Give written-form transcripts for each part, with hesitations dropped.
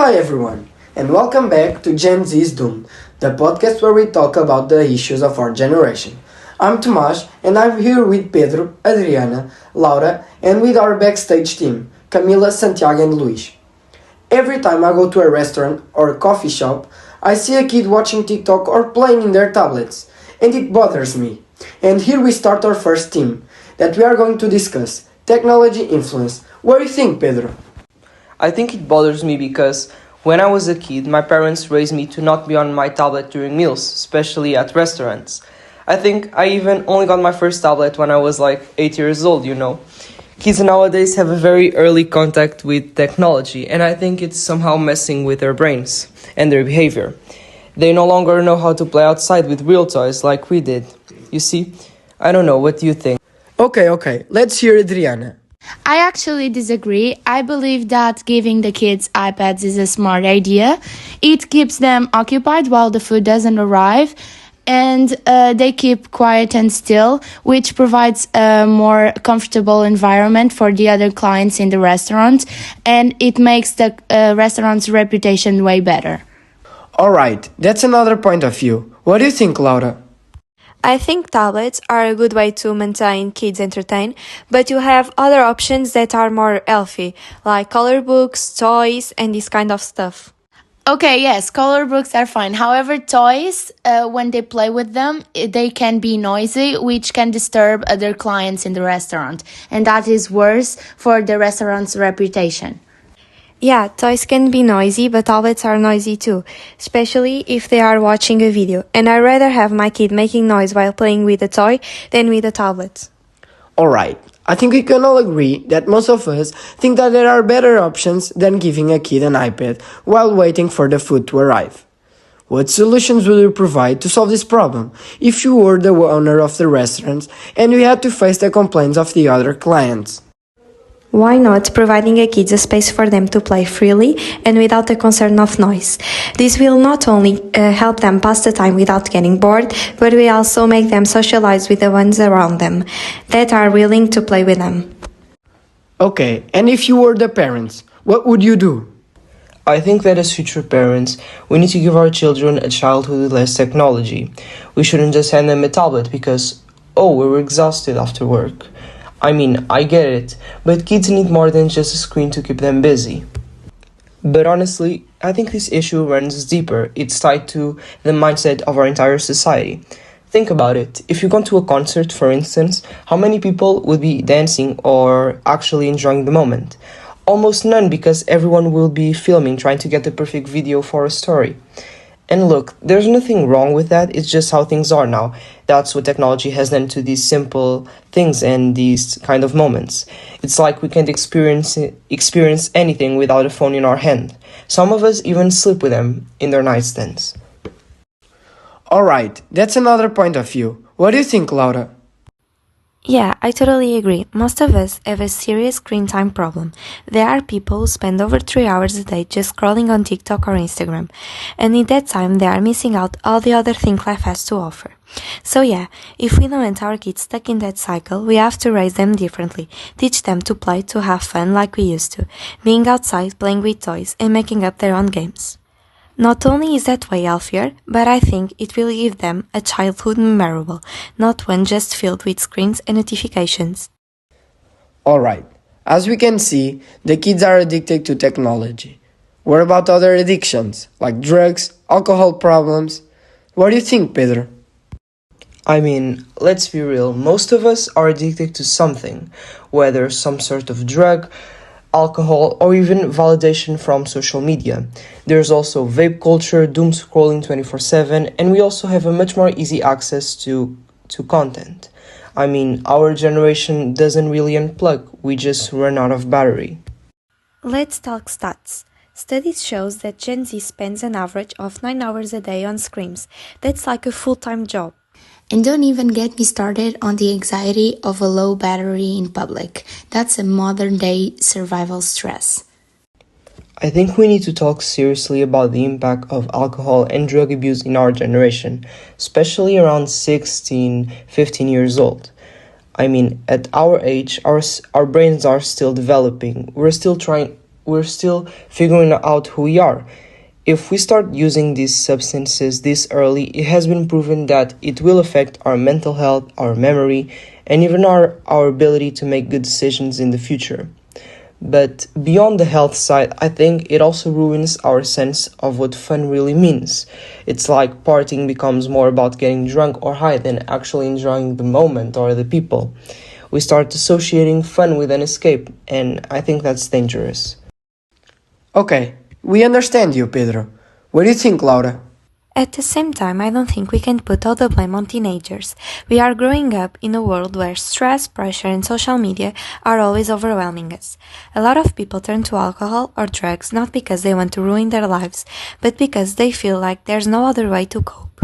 Hi everyone, and welcome back to Gen Z's Doom, the podcast where we talk about the issues of our generation. I'm Tomás, and I'm here with Pedro, Adriana, Laura, and with our backstage team, Camila, Santiago, and Luis. Every time I go to a restaurant or a coffee shop, I see a kid watching TikTok or playing in their tablets, and it bothers me. And here we start our first theme, that we are going to discuss, technology influence. What do you think, Pedro? I think it bothers me because when I was a kid, my parents raised me to not be on my tablet during meals, especially at restaurants. I think I even only got my first tablet when I was like 8 years old. Kids nowadays have a very early contact with technology, and I think it's somehow messing with their brains and their behavior. They no longer know how to play outside with real toys like we did. You see? I don't know, what do you think? Okay, let's hear Adriana. I actually disagree. I believe that giving the kids iPads is a smart idea. It keeps them occupied while the food doesn't arrive, and they keep quiet and still, which provides a more comfortable environment for the other clients in the restaurant, and it makes the restaurant's reputation way better. Alright, that's another point of view. What do you think, Laura? I think tablets are a good way to maintain kids entertained, but you have other options that are more healthy, like color books, toys, and this kind of stuff. Okay, yes, color books are fine. However, toys, when they play with them, they can be noisy, which can disturb other clients in the restaurant. And that is worse for the restaurant's reputation. Yeah, toys can be noisy, but tablets are noisy too, especially if they are watching a video. And I'd rather have my kid making noise while playing with a toy than with a tablet. Alright, I think we can all agree that most of us think that there are better options than giving a kid an iPad while waiting for the food to arrive. What solutions would you provide to solve this problem if you were the owner of the restaurant and you had to face the complaints of the other clients? Why not providing a kids a space for them to play freely and without the concern of noise? This will not only help them pass the time without getting bored, but will also make them socialize with the ones around them that are willing to play with them. Okay, and if you were the parents, what would you do? I think that as future parents, we need to give our children a childhood with less technology. We shouldn't just hand them a tablet because, we were exhausted after work. I mean, I get it, but kids need more than just a screen to keep them busy. But honestly, I think this issue runs deeper. It's tied to the mindset of our entire society. Think about it. If you go to a concert, for instance, how many people would be dancing or actually enjoying the moment? Almost none, because everyone will be filming, trying to get the perfect video for a story. And look, there's nothing wrong with that, it's just how things are now. That's what technology has done to these simple things and these kind of moments. It's like we can't experience anything without a phone in our hand. Some of us even sleep with them in their nightstands. Alright, that's another point of view. What do you think, Laura? Yeah, I totally agree. Most of us have a serious screen time problem. There are people who spend over 3 hours a day just scrolling on TikTok or Instagram, and in that time they are missing out all the other things life has to offer. So yeah, if we don't want our kids stuck in that cycle, we have to raise them differently, teach them to play, to have fun like we used to, being outside, playing with toys, and making up their own games. Not only is that way healthier, but I think it will give them a childhood memorable, not one just filled with screens and notifications. Alright, as we can see, the kids are addicted to technology. What about other addictions, like drugs, alcohol problems? What do you think, Pedro? I mean, let's be real, most of us are addicted to something, whether some sort of drug, alcohol, or even validation from social media. There's also vape culture, doom scrolling 24/7, and we also have a much more easy access to content. I mean, our generation doesn't really unplug, we just run out of battery. Let's talk stats. Studies shows that Gen Z spends an average of 9 hours a day on screens. That's like a full-time job. And don't even get me started on the anxiety of a low battery in public. That's a modern-day survival stress. I think we need to talk seriously about the impact of alcohol and drug abuse in our generation, especially around 16, 15 years old. I mean, at our age, our brains are still developing. We're still trying we're still figuring out who we are. If we start using these substances this early, it has been proven that it will affect our mental health, our memory, and even our ability to make good decisions in the future. But beyond the health side, I think it also ruins our sense of what fun really means. It's like partying becomes more about getting drunk or high than actually enjoying the moment or the people. We start associating fun with an escape, and I think that's dangerous. Okay, we understand you, Pedro. What do you think, Laura? At the same time, I don't think we can put all the blame on teenagers. We are growing up in a world where stress, pressure, and social media are always overwhelming us. A lot of people turn to alcohol or drugs not because they want to ruin their lives, but because they feel like there's no other way to cope.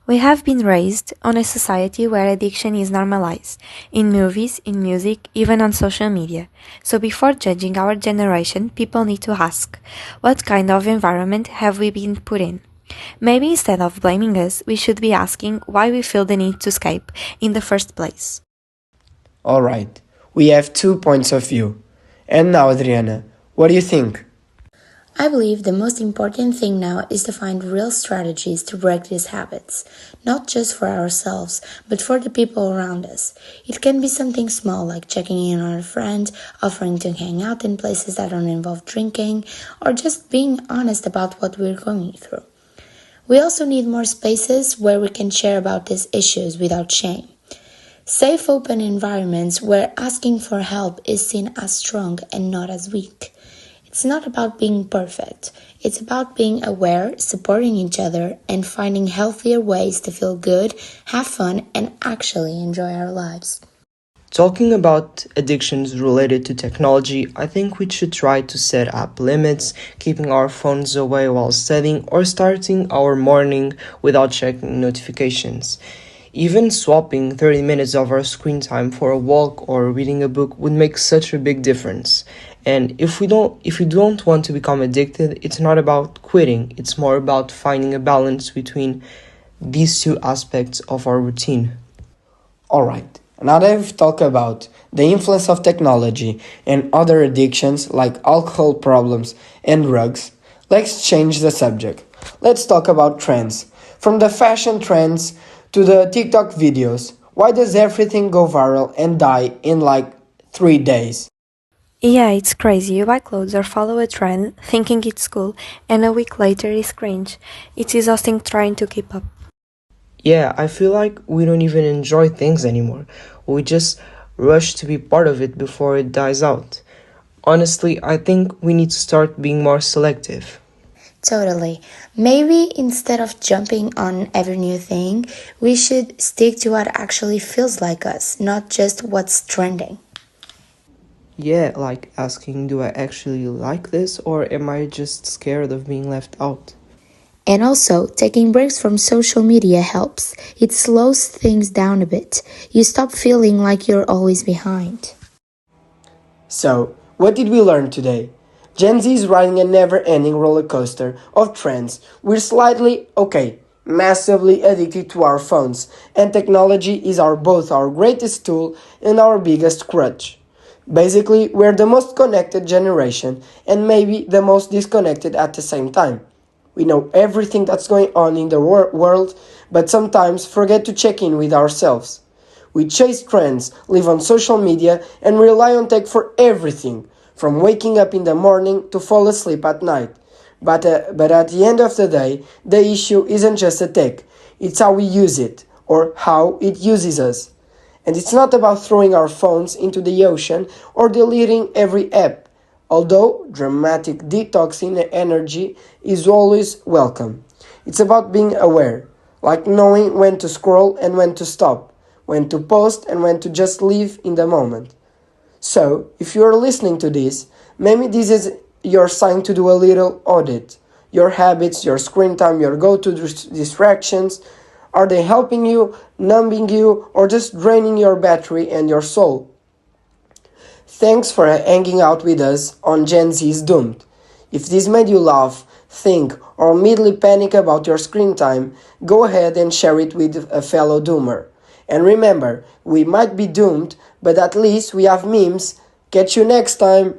We have been raised on a society where addiction is normalized, in movies, in music, even on social media. So before judging our generation, people need to ask, what kind of environment have we been put in? Maybe instead of blaming us, we should be asking why we feel the need to escape in the first place. Alright, we have 2 points of view. And now, Adriana, what do you think? I believe the most important thing now is to find real strategies to break these habits, not just for ourselves, but for the people around us. It can be something small like checking in on a friend, offering to hang out in places that don't involve drinking, or just being honest about what we're going through. We also need more spaces where we can share about these issues without shame. Safe, open environments where asking for help is seen as strong and not as weak. It's not about being perfect. It's about being aware, supporting each other, and finding healthier ways to feel good, have fun, and actually enjoy our lives. Talking about addictions related to technology, I think we should try to set up limits, keeping our phones away while studying or starting our morning without checking notifications. Even swapping 30 minutes of our screen time for a walk or reading a book would make such a big difference. And if we don't want to become addicted, it's not about quitting, it's more about finding a balance between these two aspects of our routine. Alright, now that we've talked about the influence of technology and other addictions like alcohol problems and drugs, let's change the subject. Let's talk about trends. From the fashion trends to the TikTok videos, why does everything go viral and die in like 3 days? Yeah, it's crazy. You buy clothes or follow a trend thinking it's cool, and a week later it's cringe. It's exhausting trying to keep up. Yeah, I feel like we don't even enjoy things anymore. We just rush to be part of it before it dies out. Honestly, I think we need to start being more selective. Totally. Maybe instead of jumping on every new thing, we should stick to what actually feels like us, not just what's trending. Yeah, like asking, do I actually like this or am I just scared of being left out? And also, taking breaks from social media helps. It slows things down a bit. You stop feeling like you're always behind. So, what did we learn today? Gen Z is riding a never-ending roller coaster of trends. We're slightly, massively addicted to our phones, and technology is both our greatest tool and our biggest crutch. Basically, we're the most connected generation and maybe the most disconnected at the same time. We know everything that's going on in the world, but sometimes forget to check in with ourselves. We chase trends, live on social media, and rely on tech for everything, from waking up in the morning to fall asleep at night. But at the end of the day, the issue isn't just the tech, it's how we use it, or how it uses us. And it's not about throwing our phones into the ocean or deleting every app, although dramatic detoxing energy is always welcome. It's about being aware, like knowing when to scroll and when to stop, when to post and when to just live in the moment. So, if you are listening to this, maybe this is your sign to do a little audit. Your habits, your screen time, your go-to distractions, are they helping you, numbing you, or just draining your battery and your soul? Thanks for hanging out with us on Gen Z's Doomed. If this made you laugh, think, or immediately panic about your screen time, go ahead and share it with a fellow doomer. And remember, we might be doomed, but at least we have memes. Catch you next time!